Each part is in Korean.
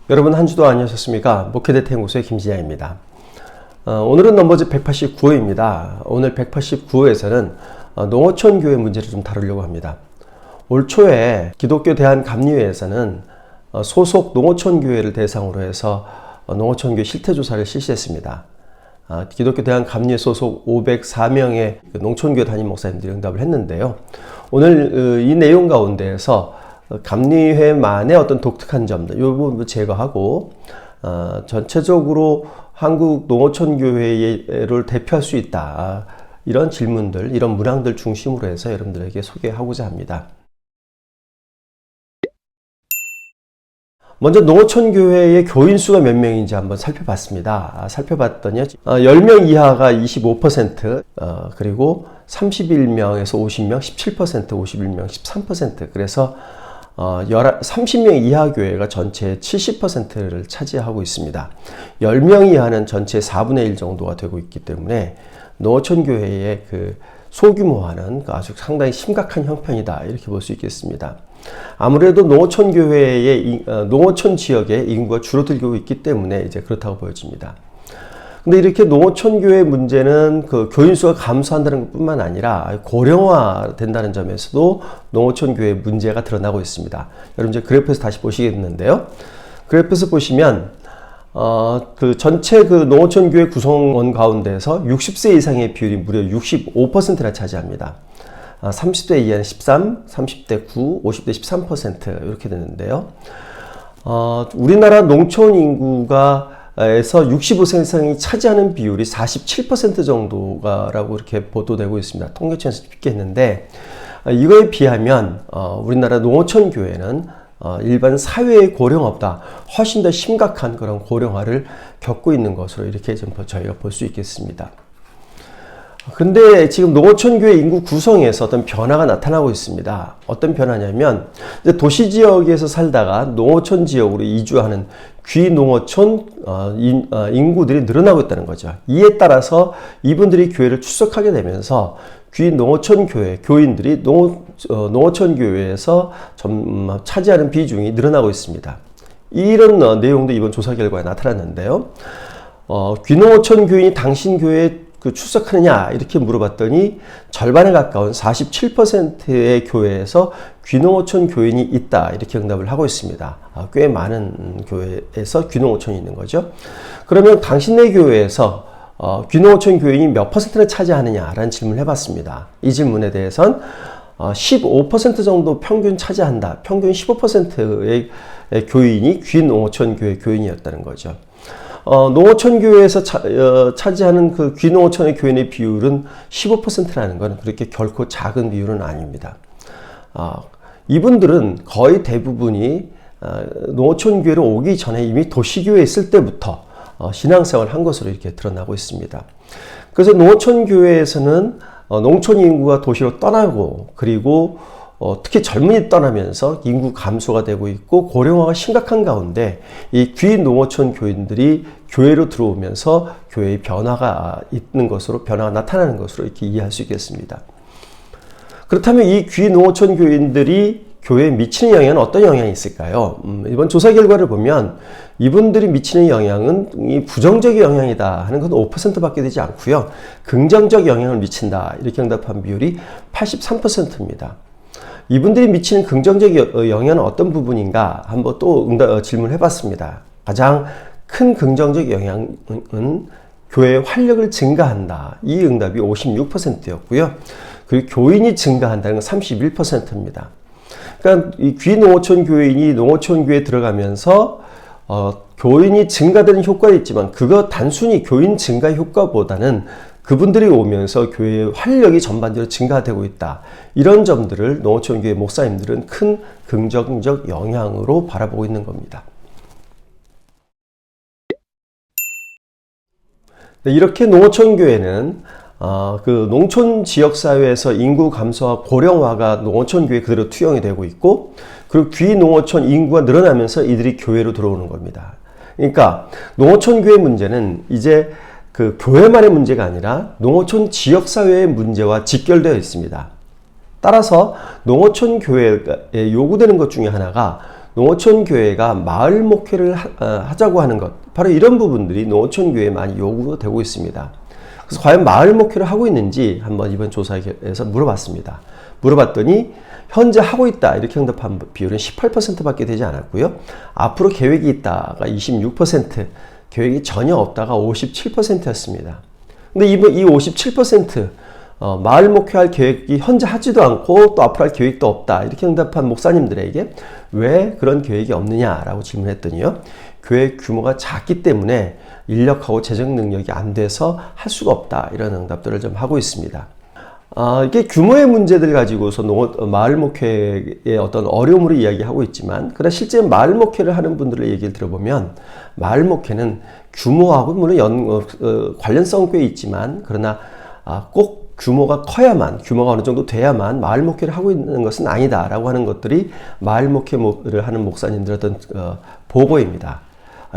여러분 한 주도 안녕하셨습니까? 목회대퇴연구소의 김진양입니다. 오늘은 넘버즈 189호입니다. 오늘 189호에서는 농어촌 교회 문제를 좀 다루려고 합니다. 올 초에 기독교 대한감리회에서는 소속 농어촌 교회를 대상으로 해서 농어촌 교회 실태조사를 실시했습니다. 기독교 대한감리회 소속 504명의 농촌교회 담임 목사님들이 응답을 했는데요. 오늘 이 내용 가운데에서 감리회만의 어떤 독특한 점들, 이 부분 제거하고 전체적으로 한국 농어촌 교회를 대표할 수 있다. 이런 질문들, 이런 문항들 중심으로 해서 여러분들에게 소개하고자 합니다. 먼저 농어촌 교회의 교인 수가 몇 명인지 한번 살펴봤습니다. 살펴봤더니 10명 이하가 25%, 그리고 31명에서 50명 17%, 51명 13%, 그래서 30명 이하 교회가 전체의 70%를 차지하고 있습니다. 10명 이하는 전체의 4분의 1 정도가 되고 있기 때문에 농어촌 교회의 그 소규모화는 아주 상당히 심각한 형편이다, 이렇게 볼 수 있겠습니다. 아무래도 농어촌 교회의 농어촌 지역의 인구가 줄어들고 있기 때문에 이제 그렇다고 보여집니다. 근데 이렇게 농어촌 교회 문제는 그 교인 수가 감소한다는 것뿐만 아니라 고령화 된다는 점에서도 농어촌 교회 문제가 드러나고 있습니다. 여러분 이제 그래프에서 다시 보시겠는데요. 그래프에서 보시면 그 전체 그 농어촌 교회 구성원 가운데서 60세 이상의 비율이 무려 65%나 차지합니다. 30대 이하는 13, 30대 9, 50대 13% 이렇게 되는데요. 우리나라 농촌 인구가 에서 65세 이상이 차지하는 비율이 47% 정도가라고 이렇게 보도되고 있습니다. 통계청에서 집계했는데, 이거에 비하면 우리나라 농어촌 교회는 일반 사회의 고령화보다 훨씬 더 심각한 그런 고령화를 겪고 있는 것으로 이렇게 좀 저희가 볼 수 있겠습니다. 근데 지금 농어촌 교회 인구 구성에서 어떤 변화가 나타나고 있습니다. 어떤 변화냐면, 이제 도시 지역에서 살다가 농어촌 지역으로 이주하는 귀농어촌 인구들이 늘어나고 있다는 거죠. 이에 따라서 이분들이 교회를 출석하게 되면서 귀농어촌 교회 교인들이 농어촌 교회에서 차지하는 비중이 늘어나고 있습니다. 이런 내용도 이번 조사 결과에 나타났는데요. 귀농어촌 교인이 당신 교회에 출석하느냐 이렇게 물어봤더니 절반에 가까운 47%의 교회에서 귀농어촌 교인이 있다, 이렇게 응답을 하고 있습니다. 꽤 많은 교회에서 귀농어촌이 있는 거죠. 그러면 당신네 교회에서 귀농어촌 교인이 몇 퍼센트를 차지하느냐라는 질문을 해봤습니다. 이 질문에 대해선 15% 정도 평균 차지한다, 평균 15%의 교인이 귀농어촌 교회 교인이었다는 거죠. 농어촌 교회에서 차지하는 그 귀농어촌의 교인의 비율은 15%라는 건 그렇게 결코 작은 비율은 아닙니다. 이분들은 거의 대부분이 농어촌 교회로 오기 전에 이미 도시교회에 있을 때부터 신앙생활을 한 것으로 이렇게 드러나고 있습니다. 그래서 농어촌 교회에서는 농촌 인구가 도시로 떠나고, 그리고 특히 젊은이 떠나면서 인구 감소가 되고 있고 고령화가 심각한 가운데 이 귀농어촌 교인들이 교회로 들어오면서 교회의 변화가 있는 것으로, 변화가 나타나는 것으로 이렇게 이해할 수 있겠습니다. 그렇다면 이 귀농어촌 교인들이 교회에 미치는 영향은 어떤 영향이 있을까요? 이번 조사 결과를 보면 이분들이 미치는 영향은 이 부정적인 영향이다 하는 건 5%밖에 되지 않고요. 긍정적 영향을 미친다, 이렇게 응답한 비율이 83%입니다. 이분들이 미치는 긍정적 영향은 어떤 부분인가 한번 또 질문을 해봤습니다. 가장 큰 긍정적 영향은 교회의 활력을 증가한다. 이 응답이 56%였고요. 그리고 교인이 증가한다는 건 31%입니다. 그러니까 이 귀농어촌 교인이 농어촌 교회에 들어가면서 교인이 증가되는 효과가 있지만 그거 단순히 교인 증가 효과보다는 그분들이 오면서 교회의 활력이 전반적으로 증가되고 있다. 이런 점들을 농어촌 교회 목사님들은 큰 긍정적 영향으로 바라보고 있는 겁니다. 이렇게 농어촌 교회는 그 농촌 지역사회에서 인구 감소와 고령화가 농어촌 교회에 그대로 투영이 되고 있고, 그리고 귀농어촌 인구가 늘어나면서 이들이 교회로 들어오는 겁니다. 그러니까 농어촌 교회 문제는 이제 그 교회만의 문제가 아니라 농어촌 지역사회의 문제와 직결되어 있습니다. 따라서 농어촌 교회에 요구되는 것 중에 하나가 농어촌 교회가 마을 목회를 하자고 하는 것, 바로 이런 부분들이 농어촌 교회에 많이 요구가 되고 있습니다. 그래서 과연 마을 목회를 하고 있는지 한번 이번 조사에서 물어봤습니다. 물어봤더니 현재 하고 있다 이렇게 응답한 비율은 18%밖에 되지 않았고요. 앞으로 계획이 있다가 26%, 계획이 전혀 없다가 57%였습니다. 근데 이 57%, 마을 목회할 계획이 현재 하지도 않고 또 앞으로 할 계획도 없다 이렇게 응답한 목사님들에게 왜 그런 계획이 없느냐라고 질문했더니요. 교회 규모가 작기 때문에 인력하고 재정 능력이 안 돼서 할 수가 없다 이런 응답들을 좀 하고 있습니다. 이게 규모의 문제들 가지고서 마을 목회의 어떤 어려움을 이야기하고 있지만, 그러나 실제 마을 목회를 하는 분들의 얘기를 들어보면 마을 목회는 규모하고 물론 관련성 꽤 있지만, 그러나 꼭 규모가 커야만, 규모가 어느 정도 돼야만 마을 목회를 하고 있는 것은 아니다라고 하는 것들이 마을 목회를 하는 목사님들의 어떤 보고입니다.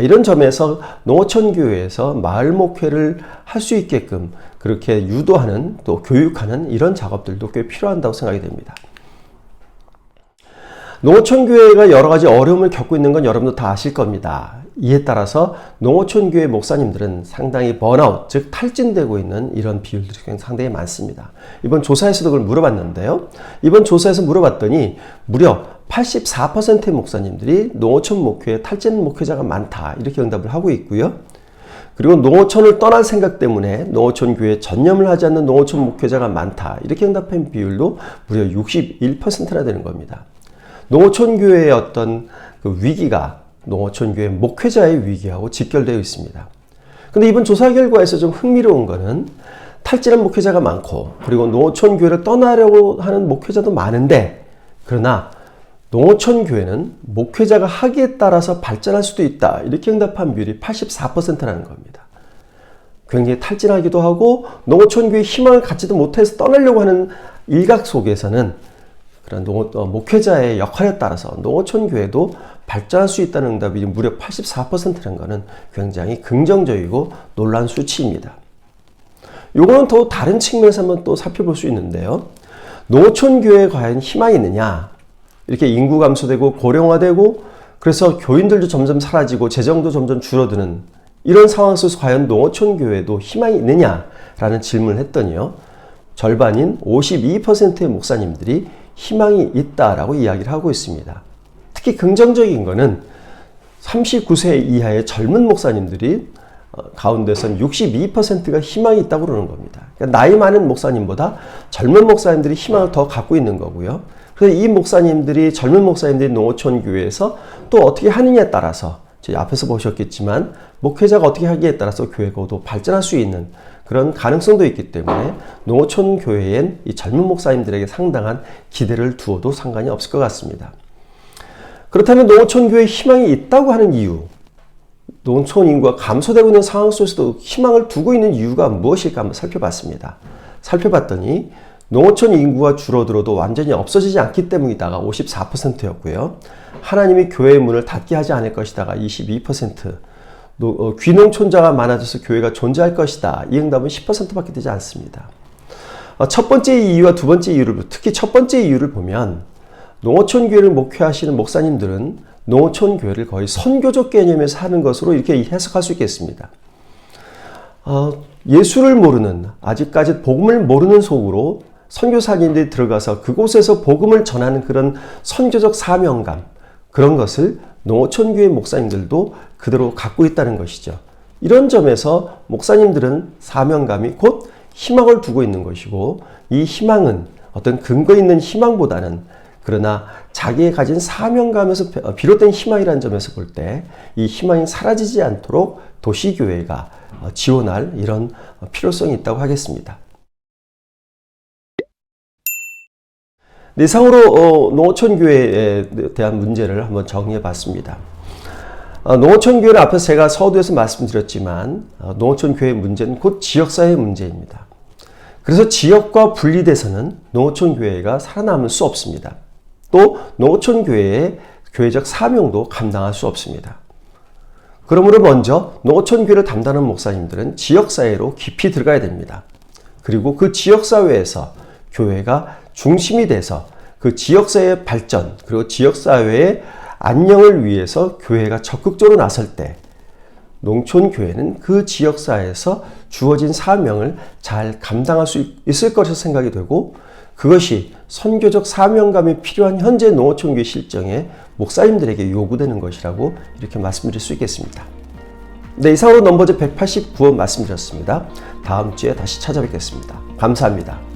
이런 점에서 농어촌 교회에서 마을 목회를 할 수 있게끔 그렇게 유도하는 또 교육하는 이런 작업들도 꽤 필요한다고 생각이 됩니다. 농어촌 교회가 여러 가지 어려움을 겪고 있는 건 여러분도 다 아실 겁니다. 이에 따라서 농어촌 교회 목사님들은 상당히 번아웃, 즉 탈진되고 있는 이런 비율들이 상당히 많습니다. 이번 조사에서도 그걸 물어봤는데요. 이번 조사에서 물어봤더니 무려 84%의 목사님들이 농어촌 목회에 탈진 목회자가 많다 이렇게 응답을 하고 있고요. 그리고 농어촌을 떠날 생각 때문에 농어촌 교회에 전념을 하지 않는 농어촌 목회자가 많다 이렇게 응답한 비율도 무려 61%나 되는 겁니다. 농어촌 교회의 어떤 그 위기가 농어촌 교회 목회자의 위기하고 직결되어 있습니다. 근데 이번 조사 결과에서 좀 흥미로운 거는 탈진한 목회자가 많고, 그리고 농어촌 교회를 떠나려고 하는 목회자도 많은데, 그러나 농어촌 교회는 목회자가 하기에 따라서 발전할 수도 있다 이렇게 응답한 비율이 84%라는 겁니다. 굉장히 탈진하기도 하고 농어촌 교회의 희망을 갖지도 못해서 떠나려고 하는 일각 속에서는 그런 목회자의 역할에 따라서 농어촌 교회도 발전할 수 있다는 응답이 무려 84%라는 것은 굉장히 긍정적이고 놀라운 수치입니다. 요거는 또 다른 측면에서 한번 또 살펴볼 수 있는데요. 농어촌 교회에 과연 희망이 있느냐? 이렇게 인구 감소되고 고령화되고 그래서 교인들도 점점 사라지고 재정도 점점 줄어드는 이런 상황 속에서 과연 농어촌 교회도 희망이 있느냐라는 질문을 했더니요. 절반인 52%의 목사님들이 희망이 있다라고 이야기를 하고 있습니다. 특히 긍정적인 거는 39세 이하의 젊은 목사님들이 가운데선 62%가 희망이 있다고 그러는 겁니다. 그러니까 나이 많은 목사님보다 젊은 목사님들이 희망을 더 갖고 있는 거고요. 그래서 이 목사님들이, 젊은 목사님들이 농어촌 교회에서 또 어떻게 하느냐에 따라서, 저희 앞에서 보셨겠지만 목회자가 어떻게 하기에 따라서 교회가 더 발전할 수 있는 그런 가능성도 있기 때문에 농어촌 교회엔 이 젊은 목사님들에게 상당한 기대를 두어도 상관이 없을 것 같습니다. 그렇다면 농어촌 교회에 희망이 있다고 하는 이유, 농촌 인구가 감소되고 있는 상황 속에서도 희망을 두고 있는 이유가 무엇일까 한번 살펴봤습니다. 살펴봤더니 농어촌 인구가 줄어들어도 완전히 없어지지 않기 때문이다가 54%였고요. 하나님이 교회의 문을 닫게 하지 않을 것이다가 22%, 귀농촌자가 많아져서 교회가 존재할 것이다. 이 응답은 10%밖에 되지 않습니다. 첫 번째 이유와 두 번째 이유를, 특히 첫 번째 이유를 보면 농어촌 교회를 목회하시는 목사님들은 농어촌 교회를 거의 선교적 개념에서 하는 것으로 이렇게 해석할 수 있겠습니다. 예수를 모르는, 아직까지 복음을 모르는 속으로 선교사님들이 들어가서 그곳에서 복음을 전하는 그런 선교적 사명감, 그런 것을 농어촌 교회 목사님들도 그대로 갖고 있다는 것이죠. 이런 점에서 목사님들은 사명감이 곧 희망을 두고 있는 것이고, 이 희망은 어떤 근거 있는 희망보다는, 그러나 자기의 가진 사명감에서 비롯된 희망이라는 점에서 볼 때 이 희망이 사라지지 않도록 도시교회가 지원할 이런 필요성이 있다고 하겠습니다. 이상으로 농어촌 교회에 대한 문제를 한번 정리해 봤습니다. 농어촌 교회는 앞에서 제가 서두에서 말씀드렸지만 농어촌 교회의 문제는 곧 지역사회의 문제입니다. 그래서 지역과 분리돼서는 농어촌 교회가 살아남을 수 없습니다. 또 농어촌 교회의 교회적 사명도 감당할 수 없습니다. 그러므로 먼저 농어촌 교회를 담당하는 목사님들은 지역사회로 깊이 들어가야 됩니다. 그리고 그 지역사회에서 교회가 중심이 돼서 그 지역사회의 발전, 그리고 지역사회의 안녕을 위해서 교회가 적극적으로 나설 때 농촌교회는 그 지역사회에서 주어진 사명을 잘 감당할 수 있을 것으로 생각이 되고, 그것이 선교적 사명감이 필요한 현재 농어촌교회 실정에 목사님들에게 요구되는 것이라고 이렇게 말씀드릴 수 있겠습니다. 네, 이상으로 넘버즈 189원 말씀드렸습니다. 다음 주에 다시 찾아뵙겠습니다. 감사합니다.